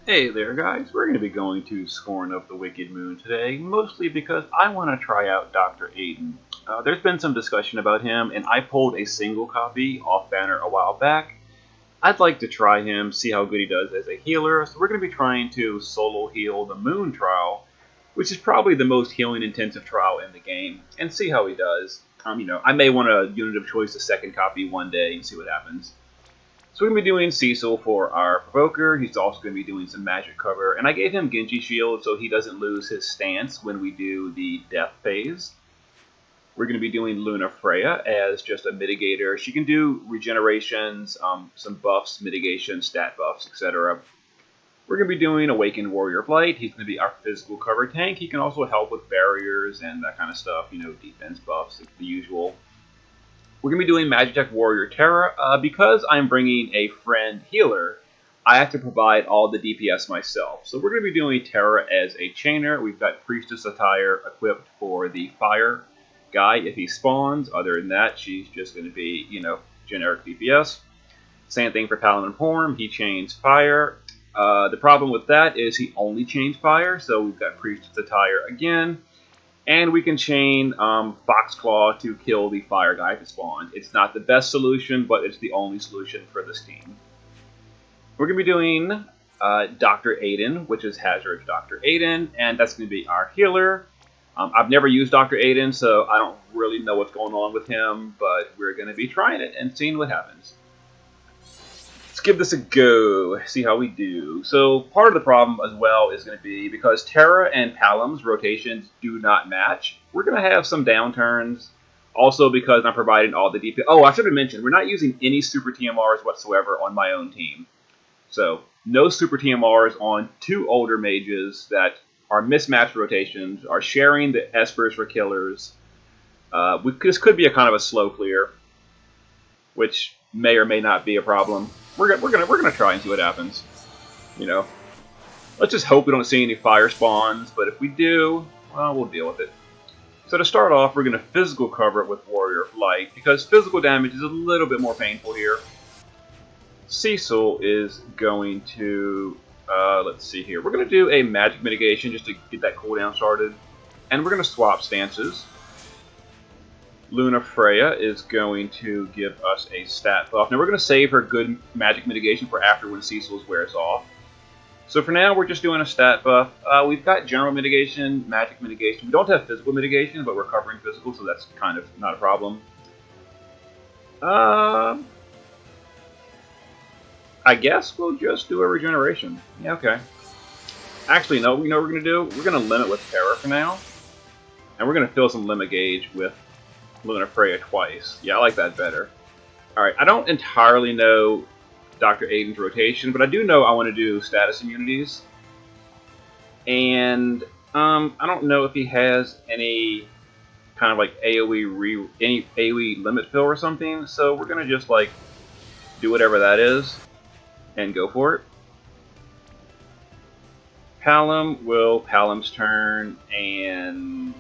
Hey there guys, we're going to be going to Scorn of the Wicked Moon today, mostly because I want to try out Doctor Aiden. There's been some discussion about him, and I pulled a single copy off banner a while back. I'd like to try him, see how good he does as a healer, so we're going to be trying to solo heal the Moon Trial, which is probably the most healing intensive trial in the game, and see how he does. I may want a unit of choice a second copy one day and see what happens. So we're going to be doing Cecil for our Provoker. He's also going to be doing some magic cover. And I gave him Genji Shield so he doesn't lose his stance when we do the Death phase. We're going to be doing Luna Freya as just a mitigator. She can do regenerations, some buffs, mitigation, stat buffs, etc. We're going to be doing Awakened Warrior of Light. He's going to be our physical cover tank. He can also help with barriers and that kind of stuff, defense buffs, the usual. We're going to be doing Magitech Warrior Terra. Because I'm bringing a friend healer, I have to provide all the DPS myself. So we're going to be doing Terra as a chainer. We've got Priestess attire equipped for the fire guy if he spawns. Other than that, she's just going to be, generic DPS. Same thing for Paladin Horn. He chains fire. The problem with that is he only chains fire, so we've got Priestess attire again. And we can chain Foxclaw to kill the fire guy if it spawns. It's not the best solution, but it's the only solution for this team. We're going to be doing Doctor Aiden, which is Hazard's Doctor Aiden, and that's going to be our healer. I've never used Doctor Aiden, so I don't really know what's going on with him, but we're going to be trying it and seeing what happens. Let's give this a go, see how we do. So part of the problem as well is going to be because Terra and Palam's rotations do not match, we're going to have some downturns. Also because I'm providing all the DPS. Oh, I should have mentioned, we're not using any Super TMRs whatsoever on my own team. So no Super TMRs on two older mages that are mismatched rotations, are sharing the Espers for killers. This could be a kind of a slow clear, which may or may not be a problem. We're gonna try and see what happens. Let's just hope we don't see any fire spawns. But if we do, well, we'll deal with it. So to start off, we're gonna physical cover it with Warrior of Light because physical damage is a little bit more painful here. Cecil is going to let's see here. We're gonna do a magic mitigation just to get that cooldown started, and we're gonna swap stances. Luna Freya is going to give us a stat buff. Now we're going to save her good magic mitigation for after when Cecil's wears off. So for now we're just doing a stat buff. We've got general mitigation, magic mitigation. We don't have physical mitigation, but we're covering physical, so that's kind of not a problem. I guess we'll just do a regeneration. Yeah, okay. Actually, no, you know what we're going to do? We're going to limit with Terra for now. And we're going to fill some limit gauge with Luna Freya twice. Yeah, I like that better. Alright, I don't entirely know Doctor Aiden's rotation, but I do know I want to do status immunities. And I don't know if he has any kind of like any AoE limit fill or something, so we're gonna just like do whatever that is and go for it. Palam will Palam's turn, and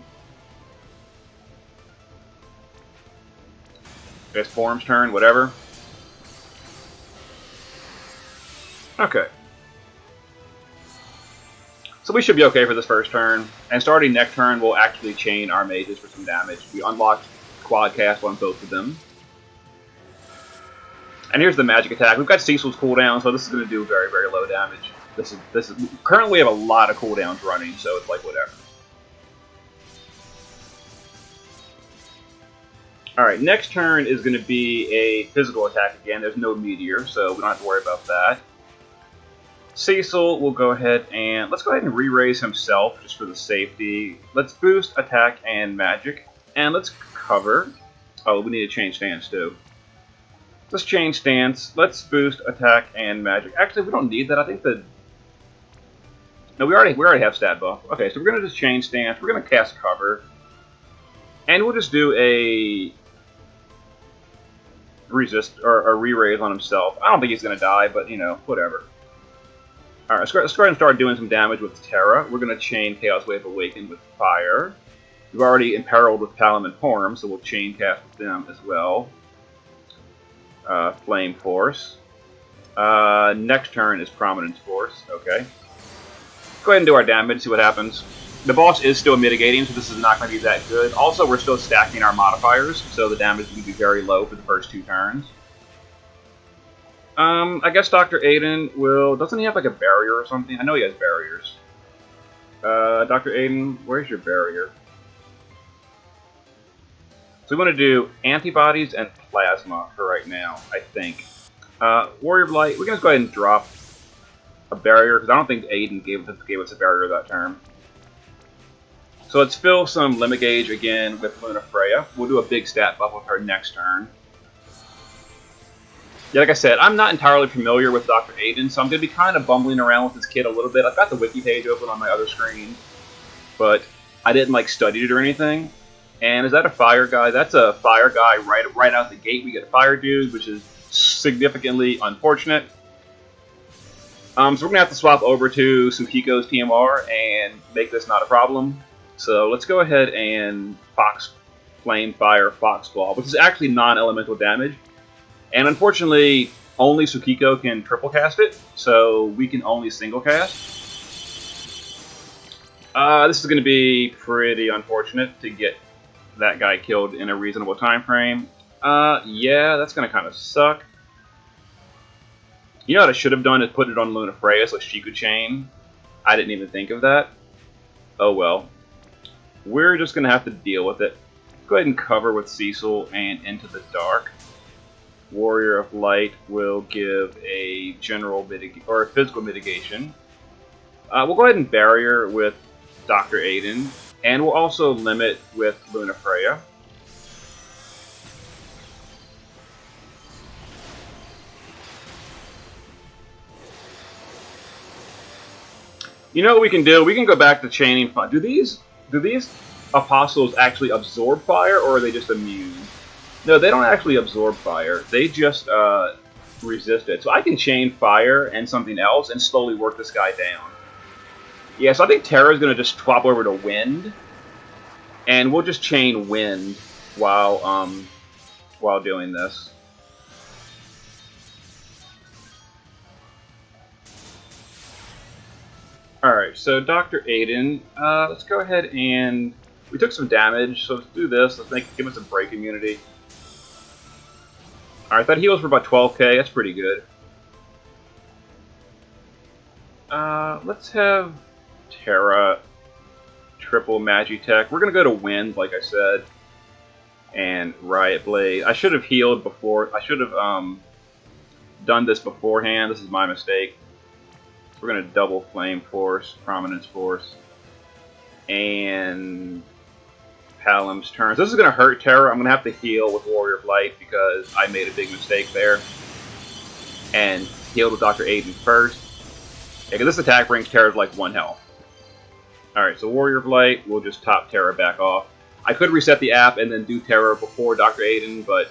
it's Form's turn, whatever. Okay. So we should be okay for this first turn. And starting next turn, we'll actually chain our mages for some damage. We unlocked quad cast on both of them. And here's the magic attack. We've got Cecil's cooldown, so this is going to do very, very low damage. This is currently we have a lot of cooldowns running, so it's like whatever. Alright, next turn is going to be a physical attack again. There's no meteor, so we don't have to worry about that. Cecil will go ahead and... let's go ahead and re-raise himself, just for the safety. Let's boost attack and magic. And let's cover... oh, we need to change stance, too. Let's change stance. Let's boost attack and magic. Actually, we don't need that. I think the... no, we already have stat buff. Okay, so we're going to just change stance. We're going to cast cover. And we'll just do a... resist or a re-raise on himself. I don't think he's going to die, but whatever. Alright, let's go ahead and start doing some damage with Terra. We're going to chain Chaos Wave Awakened with Fire. We've already imperiled with Palam and Horm, so we'll chain cast with them as well. Flame Force. Next turn is Prominence Force. Okay. Go ahead and do our damage, see what happens. The boss is still mitigating, so this is not going to be that good. Also, we're still stacking our modifiers, so the damage will be very low for the first 2 turns. I guess Doctor Aiden will... Doesn't he have like a barrier or something? I know he has barriers. Doctor Aiden, where's your barrier? So we want to do antibodies and plasma for right now, I think. Warrior of Light, we're going to go ahead and drop a barrier, because I don't think Aiden gave us a barrier that turn. So let's fill some limit gauge again with Luna Freya. We'll do a big stat buff with her next turn. Yeah, like I said, I'm not entirely familiar with Dr. Aiden, so I'm going to be kind of bumbling around with this kid a little bit. I've got the wiki page open on my other screen, but I didn't like study it or anything. And is that a fire guy? That's a fire guy right out the gate. We get a fire dude, which is significantly unfortunate. So we're going to have to swap over to Sukiko's TMR and make this not a problem. So let's go ahead and Fox Flame Fire Fox Claw, which is actually non-elemental damage. And unfortunately, only Sukiko can triple cast it, so we can only single cast. This is going to be pretty unfortunate to get that guy killed in a reasonable time frame. Yeah, that's going to kind of suck. You know what I should have done is put it on Luna Freya so she could chain. I didn't even think of that. Oh well. We're just going to have to deal with it. Go ahead and cover with Cecil and Into the Dark. Warrior of Light will give a general or a physical mitigation. We'll go ahead and barrier with Doctor Aiden, and we'll also limit with Luna Freya. You know what we can do? We can go back to chaining fire. Do these apostles actually absorb fire, or are they just immune? No, they don't actually absorb fire. They just resist it. So I can chain fire and something else and slowly work this guy down. Yeah, so I think Terra's going to just swap over to wind, and we'll just chain wind while doing this. Alright, so Dr. Aiden, let's go ahead and... We took some damage, so let's do this. Let's give us a break immunity. Alright, that heals for about 12k. That's pretty good. Let's have Terra triple Magitech. We're going to go to Wind, like I said. And Riot Blade. I should have healed before. I should have done this beforehand. This is my mistake. We're going to double Flame Force, Prominence Force, and Palam's turns. This is going to hurt Terra. I'm going to have to heal with Warrior of Light because I made a big mistake there. And heal with Dr. Aiden first. Yeah, because this attack brings Terra to like 1 health. Alright, so Warrior of Light, we'll just top Terra back off. I could reset the app and then do Terra before Dr. Aiden, but,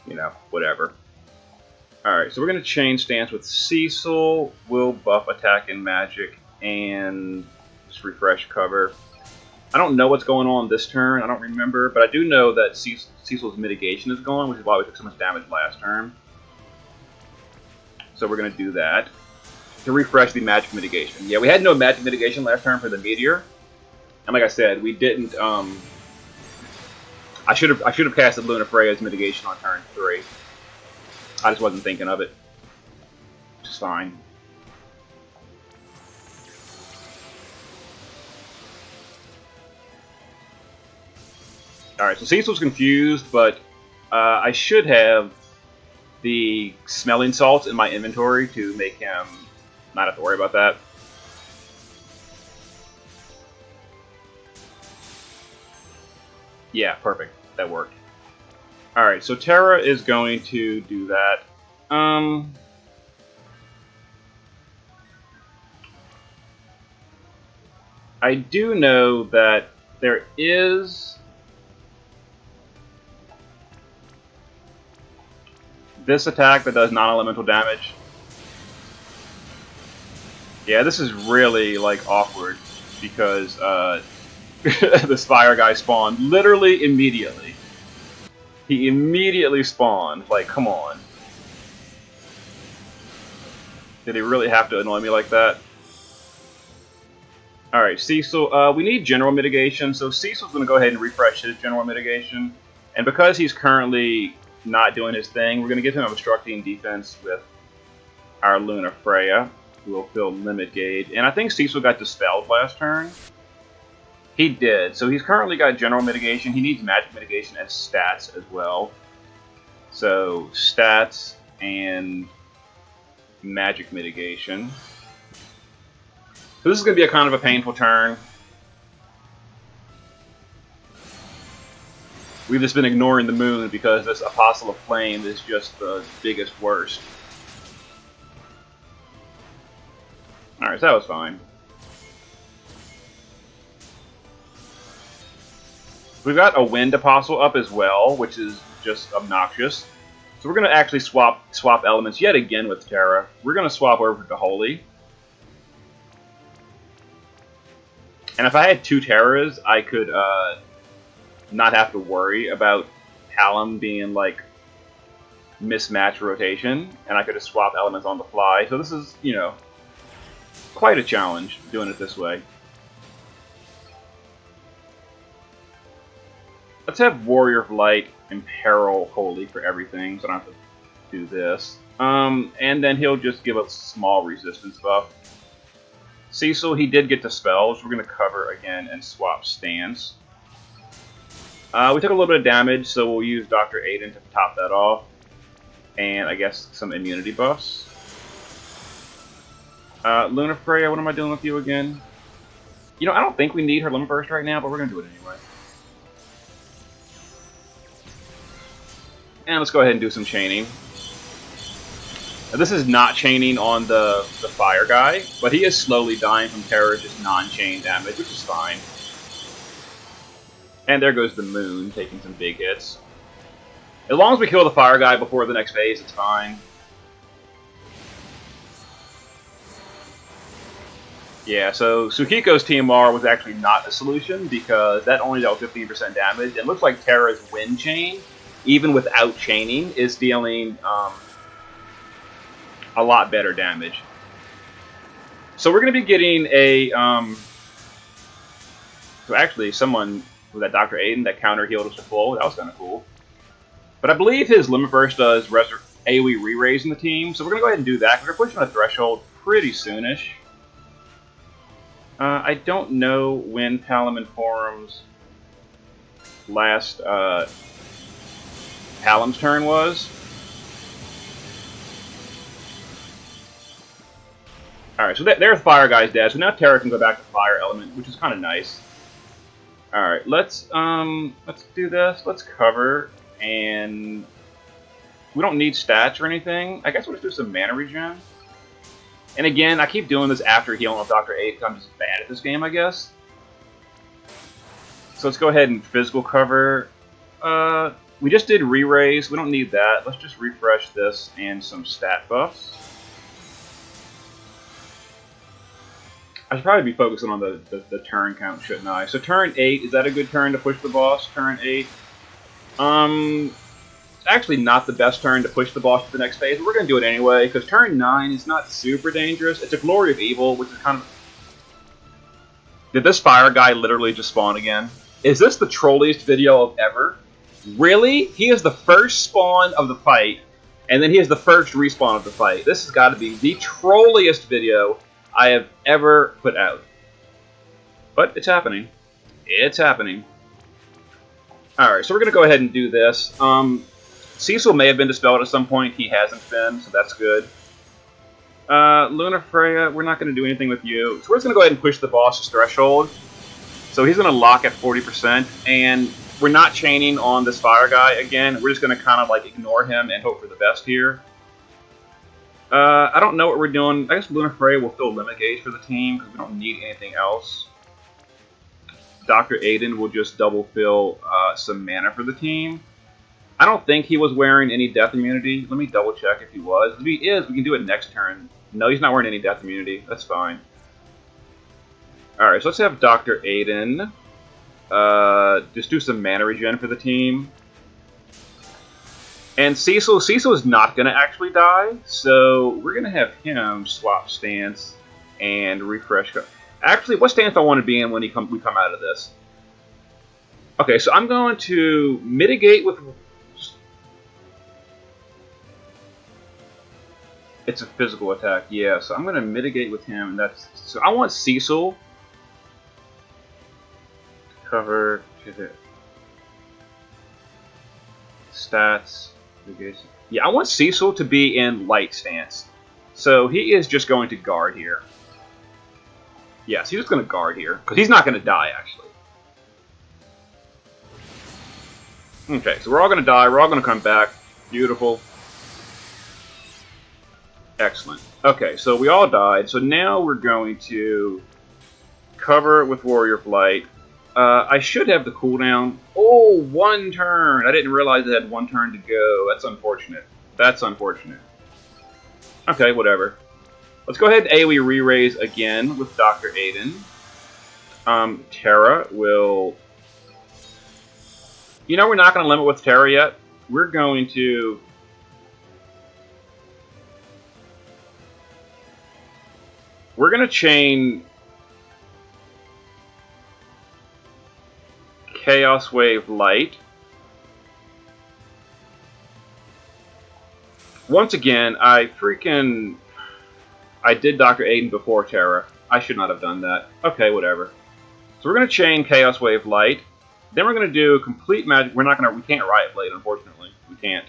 you know, whatever. Alright, so we're going to change stance with Cecil. We'll buff attack and magic and just refresh cover. I don't know what's going on this turn. I don't remember, but I do know that Cecil's mitigation is going, which is why we took so much damage last turn. So we're going to do that to refresh the magic mitigation. Yeah, we had no magic mitigation last turn for the meteor, and like I said, we didn't. I should have casted Luna Freya's mitigation on turn 3. I just wasn't thinking of it. Which is fine. Alright, so Cecil's confused, but I should have the smelling salts in my inventory to make him not have to worry about that. Yeah, perfect. That worked. Alright, so Terra is going to do that. I do know that there is this attack that does non-elemental damage. Yeah, this is really, like, awkward because this fire guy spawned literally immediately. He immediately spawned. Like, come on. Did he really have to annoy me like that? Alright, Cecil, we need general mitigation, so Cecil's going to go ahead and refresh his general mitigation. And because he's currently not doing his thing, we're going to give him obstructing defense with our Luna Freya, who will fill limit gauge. And I think Cecil got dispelled last turn. He did, so he's currently got general mitigation. He needs magic mitigation and stats as well. So, stats and magic mitigation. So this is going to be a kind of a painful turn. We've just been ignoring the moon because this Apostle of Flame is just the biggest worst. Alright, so that was fine. We've got a Wind Apostle up as well, which is just obnoxious. So we're going to actually swap elements yet again with Terra. We're going to swap over to Holy. And if I had 2 Terras, I could not have to worry about Hallam being like mismatched rotation, and I could just swap elements on the fly. So this is, you know, quite a challenge doing it this way. Let's have Warrior of Light imperil Holy for everything, so I don't have to do this. And then he'll just give us a small resistance buff. Cecil, he did get dispelled, so we're going to cover again and swap stance. We took a little bit of damage, so we'll use Doctor Aiden to top that off. And I guess some immunity buffs. Luna Freya, what am I doing with you again? You know, I don't think we need her Limit Burst right now, but we're going to do it anyway. And let's go ahead and do some chaining. Now, this is not chaining on the fire guy, but he is slowly dying from Terra's just non-chain damage, which is fine. And there goes the moon, taking some big hits. As long as we kill the fire guy before the next phase, it's fine. Yeah, so Sukiko's TMR was actually not a solution because that only dealt 15% damage. It looks like Terra's Wind Chain, even without chaining, is dealing a lot better damage. So we're going to be getting a... so actually, someone with that Doctor Aiden that counter healed us to full. That was kind of cool. But I believe his Limit Burst does AoE re-raise in the team, so we're going to go ahead and do that. We're pushing a threshold pretty soonish. I don't know when Palamon Forum's last Hallam's turn was. Alright, so their fire guy's dead, so now Terra can go back to fire element, which is kind of nice. Alright, let's do this. Let's cover, and we don't need stats or anything. I guess we'll just do some mana regen. And again, I keep doing this after healing with Doctor Aiden because I'm just bad at this game, I guess. So let's go ahead and physical cover. We just did re-raise. We don't need that. Let's just refresh this and some stat buffs. I should probably be focusing on the turn count, shouldn't I? So turn 8, is that a good turn to push the boss? Turn 8. Actually not the best turn to push the boss to the next phase, but we're going to do it anyway, because turn 9 is not super dangerous. It's a Glory of Evil, which is kind of... Did this fire guy literally just spawn again? Is this the trolliest video of ever? Really? He is the first spawn of the fight, and then he is the first respawn of the fight. This has got to be the trolliest video I have ever put out. But it's happening. It's happening. Alright, so we're going to go ahead and do this. Cecil may have been dispelled at some point. He hasn't been, so that's good. Luna Freya, we're not going to do anything with you. So we're just going to go ahead and push the boss's threshold. So he's going to lock at 40%, and we're not chaining on this fire guy again. We're just going to kind of like ignore him and hope for the best here. I don't know what we're doing. I guess Luna Freya will fill limit gauge for the team because we don't need anything else. Doctor Aiden will just double fill some mana for the team. I don't think he was wearing any death immunity. Let me double check if he was. If he is, we can do it next turn. No, he's not wearing any death immunity. That's fine. Alright, so let's have Doctor Aiden just do some mana regen for the team. And Cecil is not going to actually die, so we're going to have him swap stance and refresh. Actually, what stance do I want to be in when we come out of this? Okay, so I'm going to mitigate with... It's a physical attack, yeah, so I'm going to mitigate with him. So I want Cecil to cover... Stats... Yeah, I want Cecil to be in light stance. So he is just going to guard here. Yes, he's just going to guard here, because he's not going to die, actually. Okay, so we're all going to die, we're all going to come back. Beautiful. Excellent. Okay, so we all died, so now we're going to cover with Warrior of Light. I should have the cooldown. Oh, 1 turn! I didn't realize it had 1 turn to go. That's unfortunate. That's unfortunate. Okay, whatever. Let's go ahead and AoE re-raise again with Doctor Aiden. Terra will... You know, we're not going to limit with Terra yet. We're going to... We're going to chain... Chaos Wave Light. Once again, I did Doctor Aiden before Terra. I should not have done that. Okay, whatever. So we're going to chain Chaos Wave Light. Then we're going to do complete magic. We can't Riot Blade, unfortunately. We can't.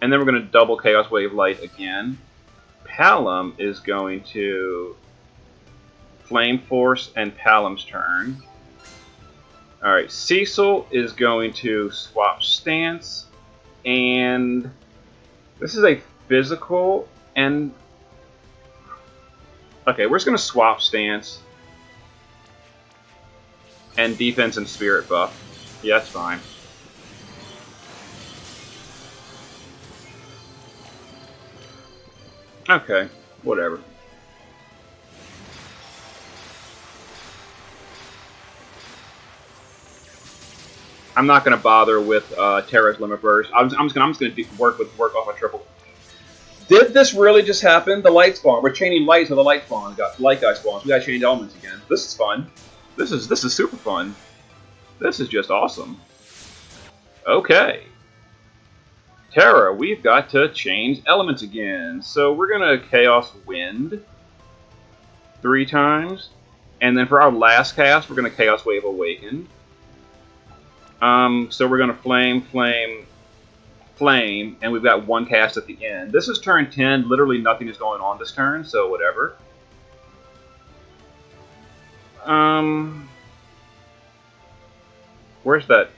And then we're going to double Chaos Wave Light again. Palom is going to Flame Force and Palom's turn. Alright, Cecil is going to swap stance, and this is a physical, and... Okay, we're just going to swap stance, and defense and spirit buff. Yeah, that's fine. Okay, whatever. I'm not going to bother with Terra's Limit Burst. I'm just going to work off a triple. Did this really just happen? The light spawn. We're chaining lights with the light spawn. We got light guy spawns. We got to change elements again. This is fun. This is super fun. This is just awesome. Okay. Terra, we've got to change elements again. So we're going to Chaos Wind 3 times. And then for our last cast, we're going to Chaos Wave Awakened. So we're going to flame, and we've got 1 cast at the end. This is turn 10. Literally nothing is going on this turn, so whatever. Where's that?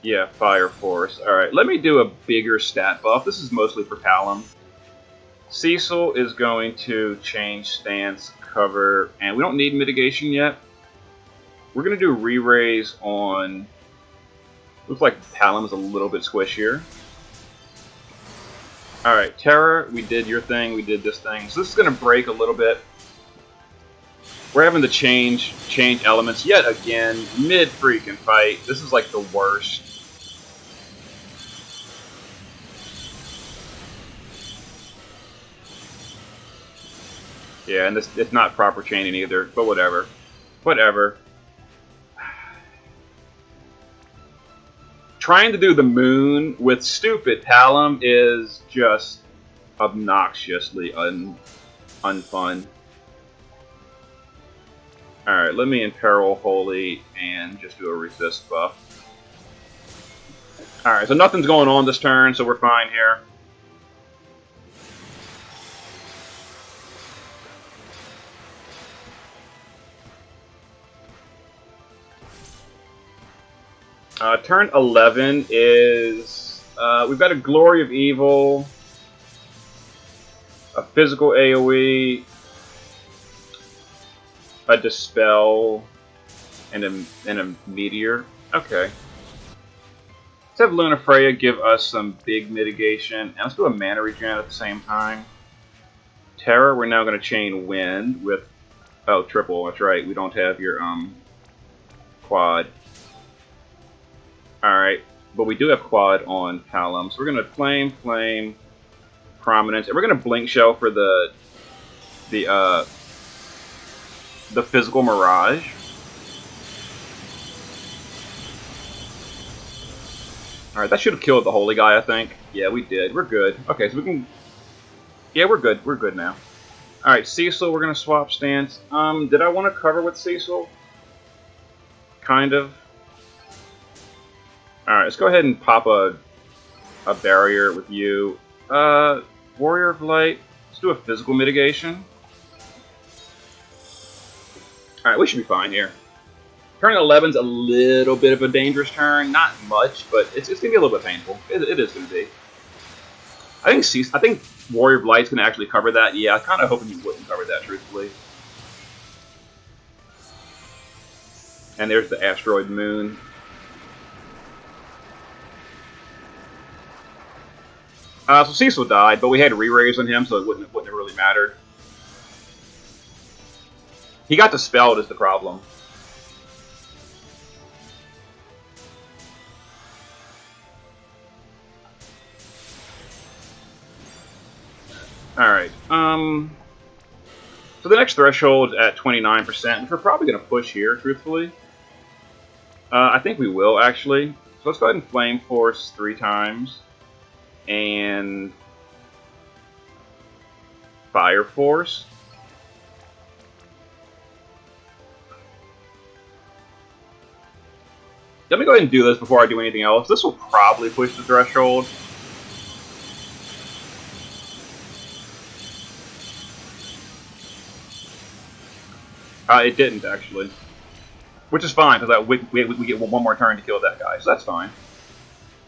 Yeah, Fire Force. Alright, let me do a bigger stat buff. This is mostly for Palom. Cecil is going to change stance, cover, and we don't need mitigation yet. We're going to do re-raise on... Looks like Palom is a little bit squishier. Alright, Terra, we did your thing, we did this thing. So this is going to break a little bit. We're having to change elements yet again, mid-freaking fight. This is like the worst. Yeah, and it's not proper chaining either, but whatever. Whatever. Trying to do the moon with stupid Palom is just obnoxiously unfun. Alright, let me Imperil Holy and just do a resist buff. Alright, so nothing's going on this turn, so we're fine here. Turn 11 is... we've got a Glory of Evil, a physical AoE, a Dispel, and a Meteor. Okay. Let's have Lunafreya give us some big mitigation, and let's do a mana regen at the same time. Terra, we're now going to chain Wind with... Oh, triple, that's right, we don't have your quad. Alright, but we do have quad on Palom, so we're going to flame, prominence, and we're going to blink shell for the physical mirage. All right, that should have killed the holy guy, I think. Yeah, we did. We're good. Okay, so we can. Yeah, we're good. We're good now. All right, Cecil, we're going to swap stance. Did I want to cover with Cecil? Kind of. Alright, let's go ahead and pop a barrier with you. Warrior of Light. Let's do a physical mitigation. Alright, we should be fine here. Turn 11's a little bit of a dangerous turn. Not much, but it's going to be a little bit painful. It is going to be. I think Warrior of Light's going to actually cover that. Yeah, I kind of hoping he wouldn't cover that, truthfully. And there's the asteroid moon. So Cecil died, but we had re-raise on him, so it wouldn't have really mattered. He got dispelled is the problem. Alright, so the next threshold is at 29%, which we're probably going to push here, truthfully. I think we will, actually. So let's go ahead and Flame Force 3 times. And Fire Force. Let me go ahead and do this before I do anything else. This will probably push the threshold. It didn't, actually. Which is fine, because we get one more turn to kill that guy, so that's fine.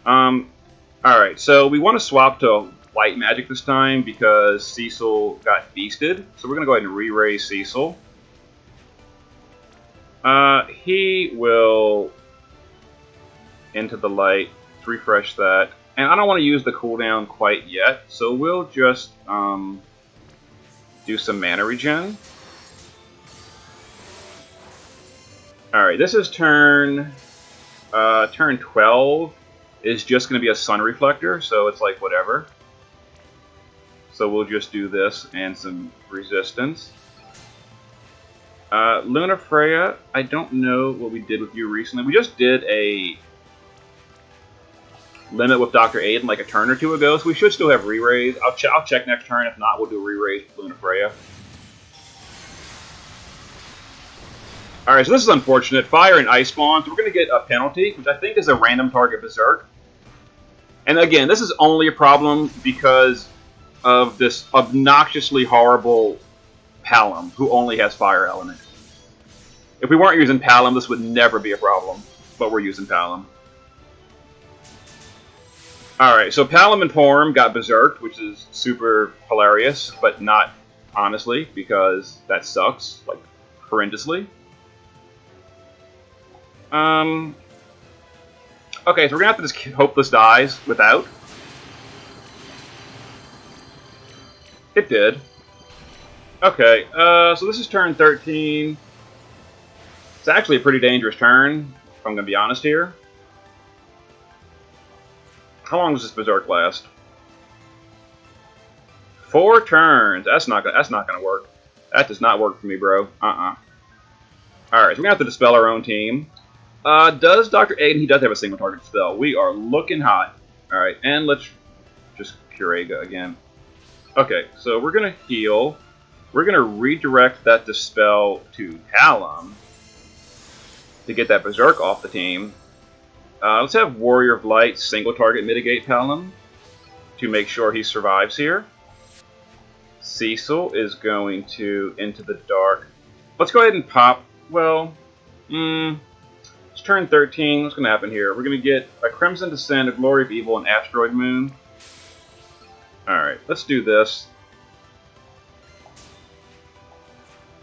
Alright, so we want to swap to White Magic this time, because Cecil got beasted. So we're going to go ahead and re-raise Cecil. He will into the light, refresh that. And I don't want to use the cooldown quite yet, so we'll just do some mana regen. Alright, this is turn 12 is just going to be a sun reflector, so it's like whatever. So we'll just do this and some resistance. Luna Freya, I don't know what we did with you recently. We just did a limit with Doctor Aiden like a turn or two ago, so we should still have re-raise. I'll check next turn. If not, we'll do a re-raise with Luna Freya. Alright, so this is unfortunate. Fire and Ice spawns. We're going to get a penalty, which I think is a random target berserk. And again, this is only a problem because of this obnoxiously horrible Palom, who only has fire element. If we weren't using Palom, this would never be a problem, but we're using Palom. Alright, so Palom and Porm got berserked, which is super hilarious, but not honestly, because that sucks, like, horrendously. Okay, so we're gonna have to just hope this dies without. It did. Okay, so this is turn 13. It's actually a pretty dangerous turn, if I'm gonna be honest here. How long does this berserk last? 4 turns. That's not gonna work. That does not work for me, bro. Alright, so we're gonna have to dispel our own team. Does Doctor Aiden? He does have a single target spell. We are looking hot. Alright, and let's just Kurega again. Okay, so we're gonna heal. We're gonna redirect that dispel to Palom to get that berserk off the team. Let's have Warrior of Light single target mitigate Palom to make sure he survives here. Cecil is going to into the dark. Let's go ahead and pop. Well, it's turn 13. What's going to happen here? We're going to get a Crimson Descent, a Glory of Evil, and Asteroid Moon. Alright, let's do this.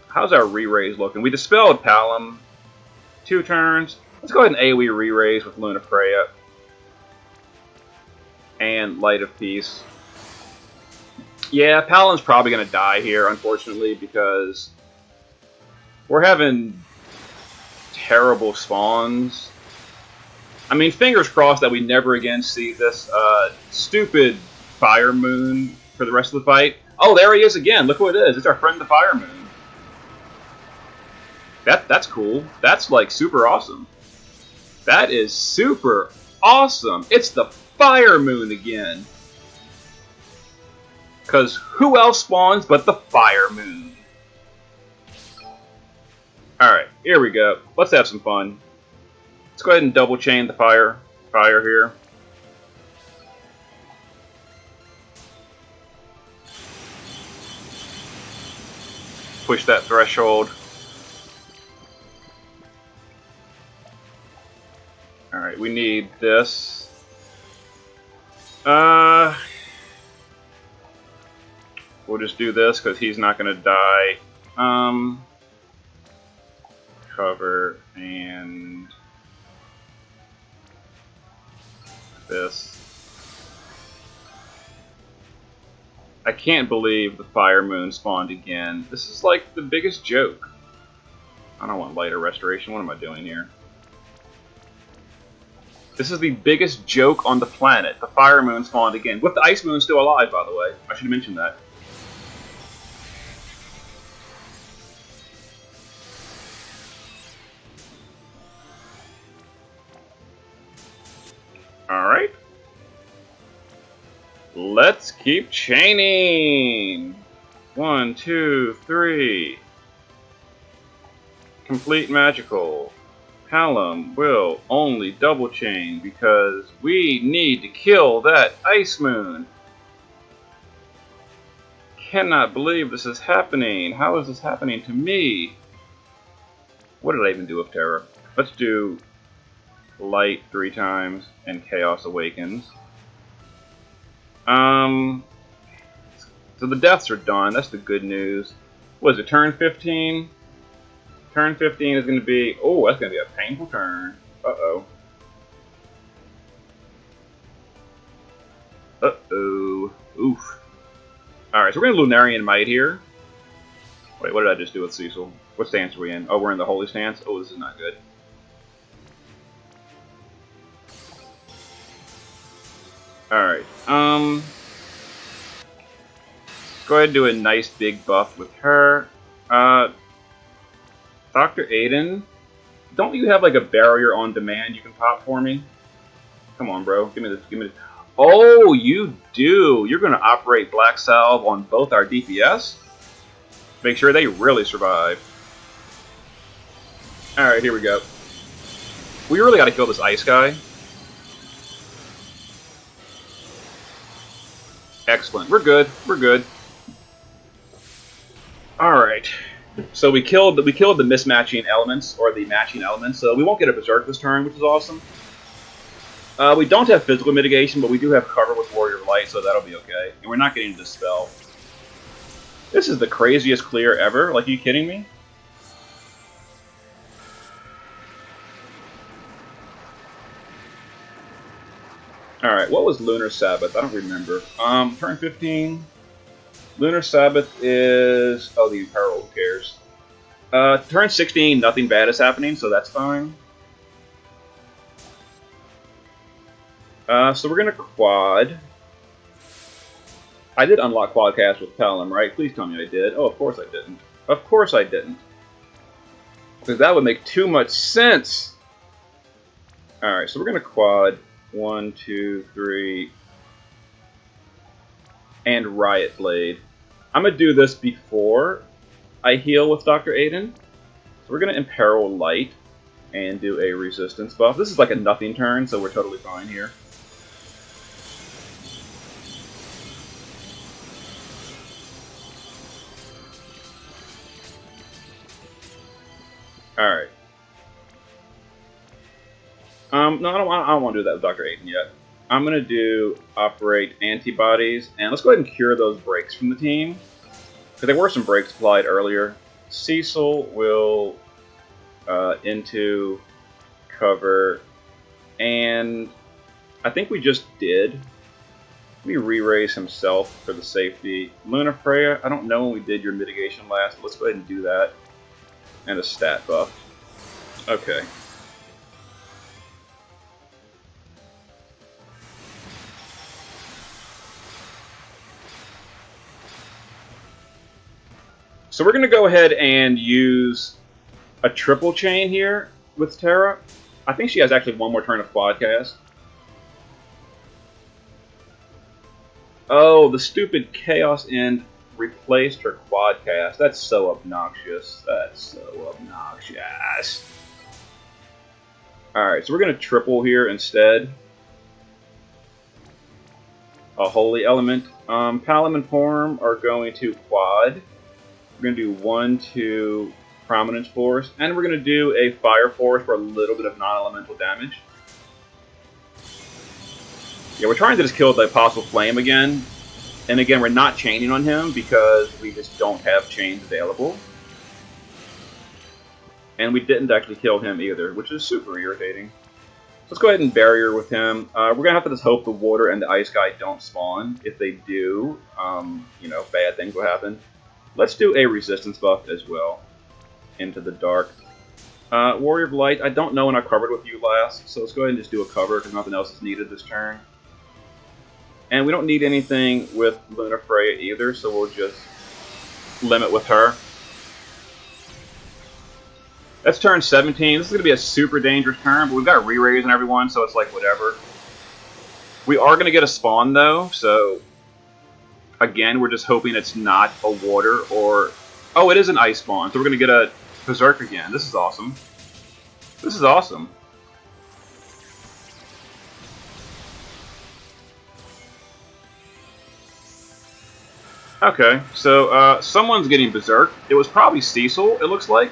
How's our re-raise looking? We dispelled Palom. 2 turns. Let's go ahead and AoE re-raise with Luna Freya. And Light of Peace. Yeah, Palom's probably going to die here, unfortunately, because we're having terrible spawns. I mean, fingers crossed that we never again see this stupid fire moon for the rest of the fight. Oh, there he is again. Look who it is. It's our friend the fire moon. That's cool. That's like super awesome. That is super awesome. It's the fire moon again. Because who else spawns but the fire moon? Alright, here we go. Let's have some fun. Let's go ahead and double chain the fire here. Push that threshold. Alright, we need this. We'll just do this because he's not going to die. Cover and this. I can't believe the fire moon spawned again. This is like the biggest joke. I don't want lighter restoration. What am I doing here? This is the biggest joke on the planet. The fire moon spawned again. With the ice moon still alive, by the way. I should have mentioned that. Alright. Let's keep chaining. 1, 2, 3. Complete magical. Hallam will only double chain because we need to kill that ice moon. Cannot believe this is happening. How is this happening to me? What did I even do with terror? Let's do light 3 times and chaos awakens. So the deaths are done. That's the good news. What is it, turn 15? Turn 15 is going to be... Oh, that's going to be a painful turn. Uh-oh. Uh-oh. Oof. Alright, so we're going to Lunarian Might here. Wait, what did I just do with Cecil? What stance are we in? Oh, we're in the Holy Stance? Oh, this is not good. Alright, go ahead and do a nice big buff with her. Doctor Aiden, don't you have like a barrier on demand you can pop for me? Come on, bro. Give me this. Give me this. Oh, you do. You're going to operate Black Salve on both our DPS? Make sure they really survive. Alright, here we go. We really got to kill this ice guy. Excellent. We're good. We're good. Alright. So we killed the mismatching elements, or the matching elements, so we won't get a berserk this turn, which is awesome. We don't have physical mitigation, but we do have cover with Warrior of Light, so that'll be okay. And we're not getting a Dispel. This is the craziest clear ever. Like, are you kidding me? Alright, what was Lunar Sabbath? I don't remember. Turn 15. Lunar Sabbath is... Oh, the Imperil, who cares? Turn 16, nothing bad is happening, so that's fine. So we're going to quad. I did unlock Quadcast with Pelham, right? Please tell me I did. Oh, of course I didn't. Of course I didn't. Because that would make too much sense. Alright, so we're going to quad 1, 2, 3, and Riot Blade. I'm going to do this before I heal with Doctor Aiden. So we're going to Imperil Light and do a resistance buff. This is like a nothing turn, so we're totally fine here. Alright. No, I don't want to do that with Doctor Aiden yet. I'm going to do Operate Antibodies, and let's go ahead and cure those breaks from the team. Because there were some breaks applied earlier. Cecil will into cover, and I think we just did. Let me re-raise himself for the safety. Luna Freya, I don't know when we did your mitigation last, but let's go ahead and do that. And a stat buff. Okay. So we're going to go ahead and use a triple chain here with Terra. I think she has actually one more turn of Quadcast. Oh, the stupid Chaos End replaced her Quadcast. That's so obnoxious. That's so obnoxious. Alright, so we're going to triple here instead. A Holy Element. Palom and Form are going to Quad. We're going to do 1, 2 Prominence Force. And we're going to do a Fire Force for a little bit of non-elemental damage. Yeah, we're trying to just kill the Apostle Flame again. And again, we're not chaining on him because we just don't have chains available. And we didn't actually kill him either, which is super irritating. Let's go ahead and barrier with him. We're going to have to just hope the water and the ice guy don't spawn. If they do, you know, bad things will happen. Let's do a resistance buff as well. Into the dark. Warrior of Light, I don't know when I covered with you last, so let's go ahead and just do a cover because nothing else is needed this turn. And we don't need anything with Luna Freya either, so we'll just limit with her. That's turn 17. This is going to be a super dangerous turn, but we've got re-raise and everyone, so it's like whatever. We are going to get a spawn though, so again, we're just hoping it's not a water or... Oh, it is an ice spawn, so we're going to get a berserk again. This is awesome. This is awesome. Okay, so someone's getting berserk. It was probably Cecil, it looks like.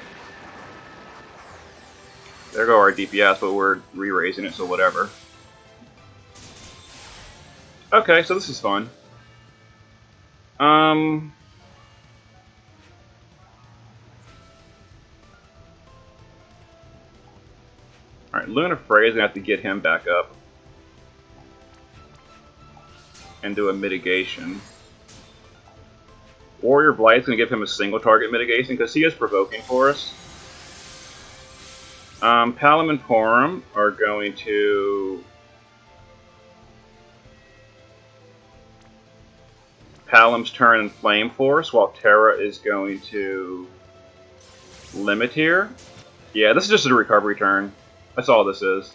There go our DPS, but we're re-raising it, so whatever. Okay, so this is fun. Alright, Luna Freya's gonna have to get him back up. And do a mitigation. Warrior Blight's gonna give him a single target mitigation, because he is provoking for us. Palom and Porum are going to... Palom's turn and Flame Force, while Terra is going to limit here. Yeah, this is just a recovery turn. That's all this is.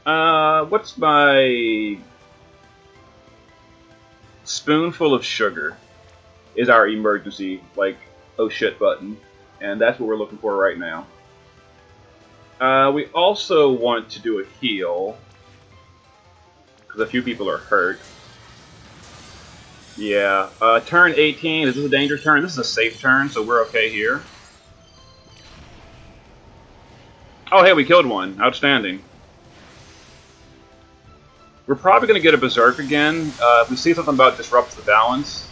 What's my... Spoonful of Sugar is our emergency, like, oh shit button. And that's what we're looking for right now. We also want to do a heal. Because a few people are hurt. Yeah. Turn 18. Is this a dangerous turn? This is a safe turn, so we're okay here. Oh, hey, we killed one. Outstanding. We're probably going to get a Berserk again. If we see something about disrupts the balance.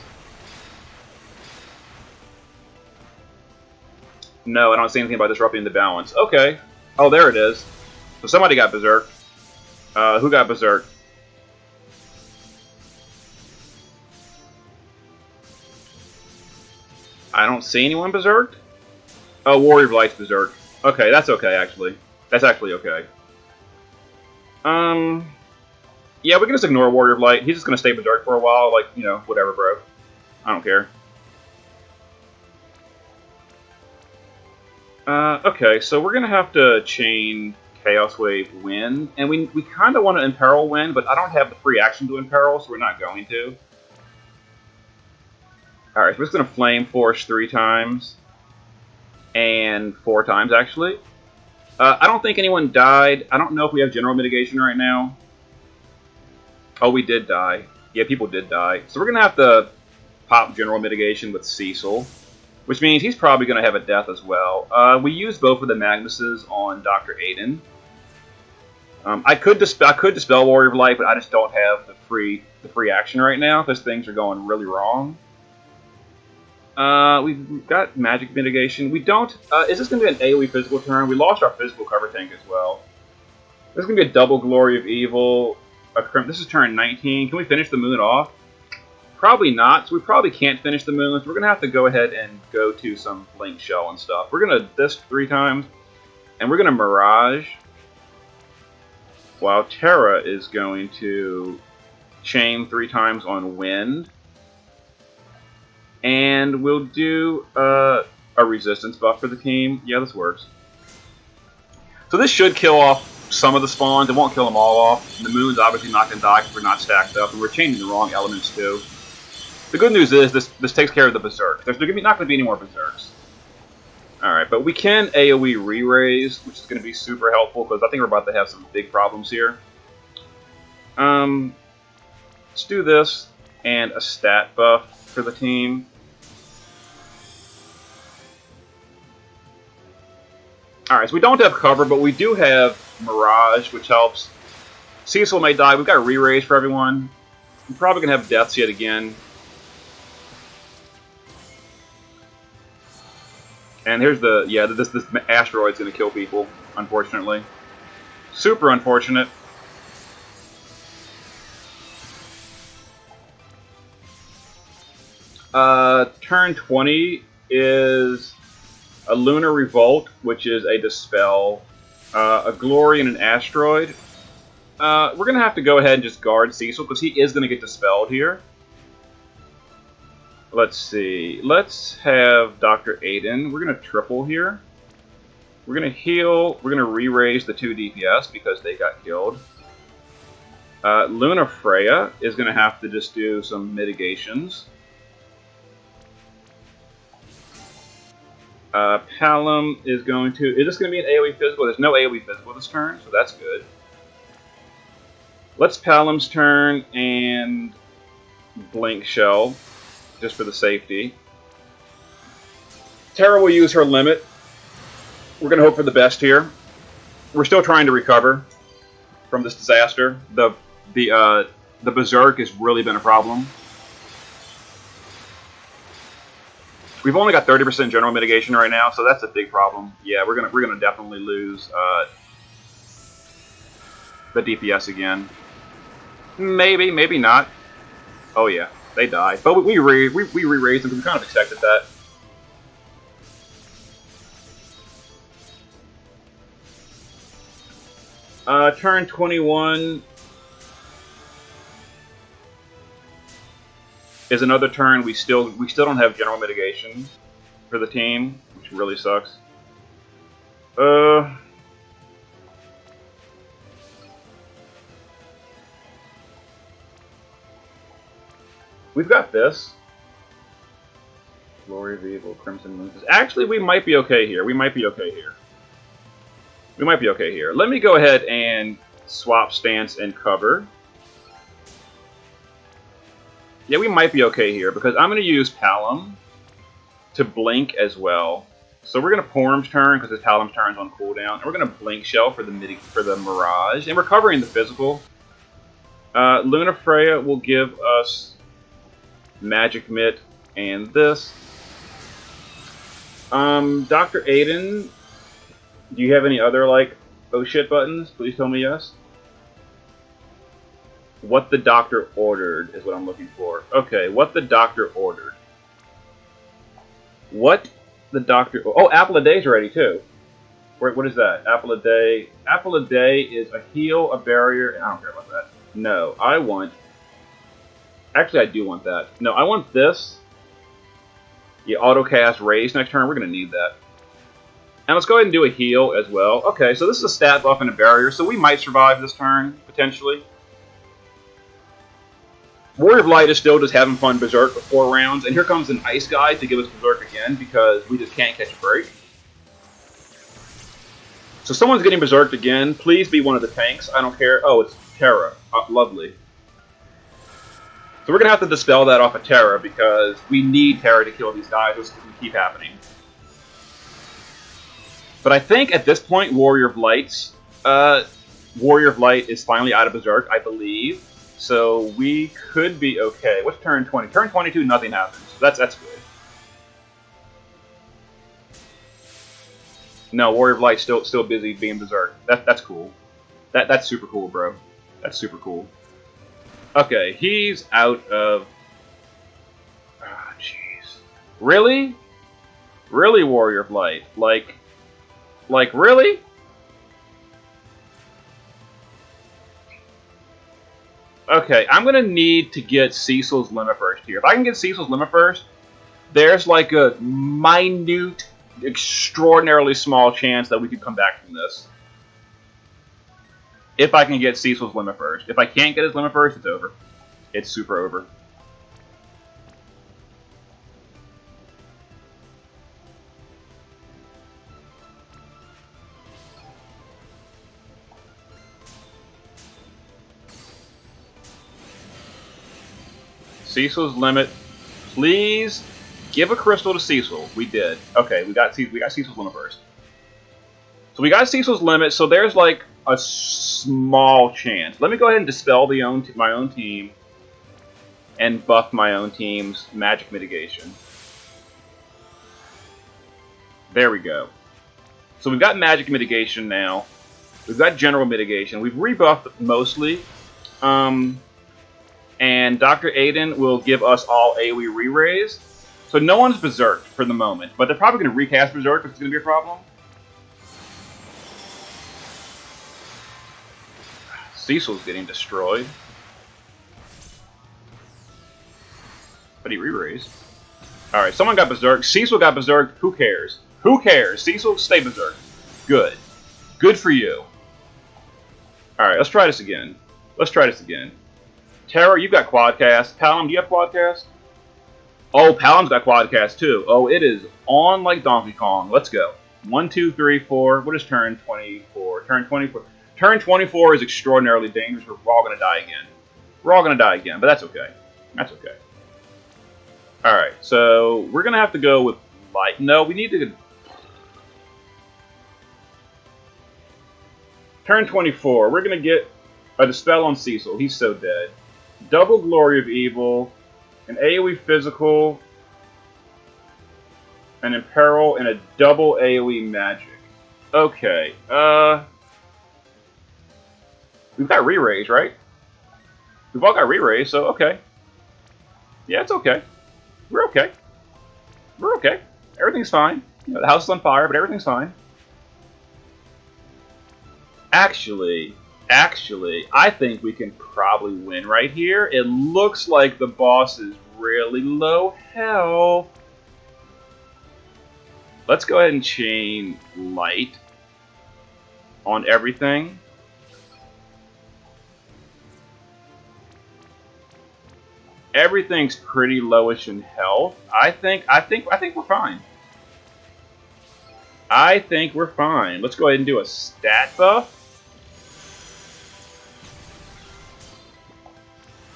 No, I don't see anything about disrupting the balance. Okay. Oh, there it is. So somebody got Berserk. Who got Berserk? I don't see anyone Berserked. Oh, Warrior of Light's Berserk. Okay, that's okay, actually. That's actually okay. Yeah, we can just ignore Warrior of Light. He's just gonna stay Berserk for a while. Like, you know, whatever, bro. I don't care. Okay, so we're gonna have to chain Chaos Wave Wind, and we kind of want to Imperil Wind, but I don't have the free action to Imperil, so we're not going to. Alright, so we're just gonna Flame Force 3 times, and 4 times, actually. I don't think anyone died. I don't know if we have General Mitigation right now. Oh, we did die. Yeah, people did die. So we're gonna have to pop General Mitigation with Cecil. Which means he's probably going to have a death as well. We used both of the Magnuses on Doctor Aiden. I could dispel Warrior of Light, but I just don't have the free action right now because things are going really wrong. We've got magic mitigation. We don't. Is this going to be an AoE physical turn? We lost our physical cover tank as well. This is going to be a double Glory of Evil. This is turn 19. Can we finish the moon off? Probably not, so we probably can't finish the moon, so we're going to have to go ahead and go to some Blink Shell and stuff. We're going to disc 3 times, and we're going to Mirage, while Terra is going to chain 3 times on Wind. And we'll do a resistance buff for the team. Yeah, this works. So this should kill off some of the spawns. It won't kill them all off. The moon's obviously not going to die because we're not stacked up, and we're changing the wrong elements too. The good news is this takes care of the berserk. There's not going to be any more berserks. Alright, but we can AoE re-raise, which is going to be super helpful because I think we're about to have some big problems here. Let's do this and a stat buff for the team. Alright, so we don't have cover, but we do have Mirage, which helps. Cecil may die. We've got a re-raise for everyone. We're probably going to have deaths yet again. And here's the, yeah, this asteroid's going to kill people, unfortunately. Super unfortunate. Turn 20 is a Lunar Revolt, which is a Dispel, a Glory, and an Asteroid. We're going to have to go ahead and just guard Cecil, because he is going to get Dispelled here. Let's see. Let's have Doctor Aiden. We're going to triple here. We're going to heal. We're going to re-raise the 2 DPS because they got killed. Luna Freya is going to have to just do some mitigations. Palom is going to... Is this going to be an AoE physical? There's no AoE physical this turn, so that's good. Let's Palom's turn and Blink Shell, just for the safety. Terra will use her limit. We're going to hope for the best here. We're still trying to recover from this disaster. The Berserk has really been a problem. We've only got 30% general mitigation right now, so that's a big problem. Yeah, we're gonna definitely lose the DPS again. Maybe, maybe not. Oh yeah, they died, but we re-raised them because we kind of expected that. Turn 21 is another turn we still don't have general mitigation for the team, which really sucks. We've got this. Glory of Evil, Crimson Moon. Actually, we might be okay here. We might be okay here. We might be okay here. Let me go ahead and swap stance and cover. Yeah, we might be okay here, because I'm going to use Palom to blink as well. So we're going to Porum's turn, because it's Palom's turn's on cooldown, and we're going to Blink Shell for the Mirage, and we're covering the physical. Luna Freya will give us Magic Mitt and this. Dr. Aiden, do you have any other, like, oh shit buttons? Please tell me yes. What the doctor ordered is what I'm looking for. Okay, what the doctor ordered. What the doctor... Oh, Apple a Day's ready, too. What is that? Apple a Day. Apple a Day is a heal, a barrier... I don't care about that. No, I want... Actually, I do want that. No, I want this. Yeah, auto-cast Raise next turn. We're going to need that. And let's go ahead and do a heal as well. Okay, so this is a stat buff and a barrier, so we might survive this turn, potentially. Warrior of Light is still just having fun Berserk for 4 rounds, and here comes an Ice Guy to give us Berserk again, because we just can't catch a break. So someone's getting Berserked again. Please be one of the tanks. I don't care. Oh, it's Terra. Lovely. So we're going to have to dispel that off of Terra, because we need Terra to kill these guys. This can keep happening. But I think at this point, Warrior of Light is finally out of Berserk, I believe. So we could be okay. What's turn 20? Turn 22, nothing happens. That's good. No, Warrior of Light still busy being Berserk. That's cool. That's super cool, bro. That's super cool. Okay, he's out of... Ah, jeez. Really? Really, Warrior of Light? Like, really? Okay, I'm going to need to get Cecil's limit first here. If I can get Cecil's limit first, There's like a minute, extraordinarily small chance that we could come back from this. If I can get Cecil's limit first. If I can't get his limit first, it's over. It's super over. Cecil's limit. Please give a crystal to Cecil. We did. Okay, we got Cecil's limit first. So we got Cecil's limit, so there's like a small chance. Let me go ahead and dispel my own team and buff my own team's magic mitigation. There we go. So we've got magic mitigation now. We've got general mitigation. We've rebuffed mostly. And Doctor Aiden will give us all AoE re-raise. So no one's berserked for the moment. But they're probably going to recast berserk if it's going to be a problem. Cecil's getting destroyed. But he re-raised. Alright, someone got berserked. Cecil got berserked. Who cares? Who cares? Cecil, stay berserked. Good. Good for you. Alright, let's try this again. Let's try this again. Terra, you've got quadcast. Palom, do you have quadcast? Oh, Palom's got quadcast too. Oh, it is on like Donkey Kong. Let's go. 1, 2, 3, 4. What is turn 24? Turn 24. Turn 24 is extraordinarily dangerous. We're all going to die again. We're all going to die again, but that's okay. That's okay. Alright, so we're going to have to go with light. No, we need to... Turn 24. We're going to get a Dispel on Cecil. He's so dead. Double Glory of Evil. An AoE Physical. An Imperil. And a double AoE Magic. Okay. We've got re-raise, right? We've all got re-raise, so okay. Yeah, it's okay. We're okay. We're okay. Everything's fine. You know, the house is on fire, but everything's fine. Actually, I think we can probably win right here. It looks like the boss is really low health. Let's go ahead and chain light on everything. Everything's pretty lowish in health. I think we're fine. I think we're fine. Let's go ahead and do a stat buff.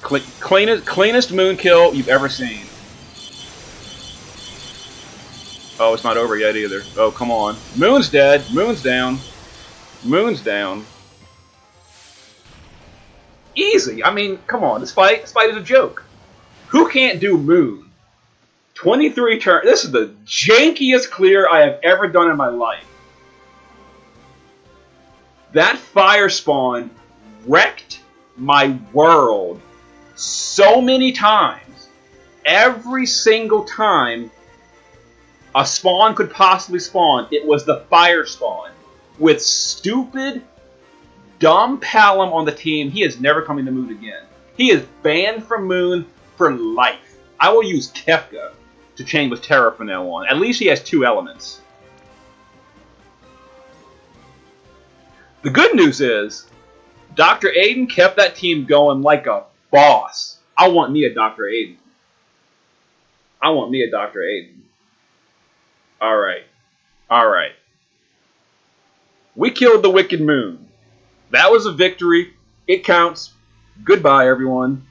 Cleanest moon kill you've ever seen. Oh, it's not over yet either. Oh, come on. Moon's dead. Moon's down. Moon's down. Easy. I mean, come on. This fight is a joke. Who can't do Moon? 23 turns. This is the jankiest clear I have ever done in my life. That fire spawn wrecked my world so many times. Every single time a spawn could possibly spawn, it was the fire spawn. With stupid, dumb Palom on the team, he is never coming to Moon again. He is banned from Moon for life. I will use Kefka to chain with Terra from now on. At least he has 2 elements. The good news is, Doctor Aiden kept that team going like a boss. I want me a Doctor Aiden. I want me a Doctor Aiden. Alright. Alright. We killed the Wicked Moon. That was a victory. It counts. Goodbye, everyone.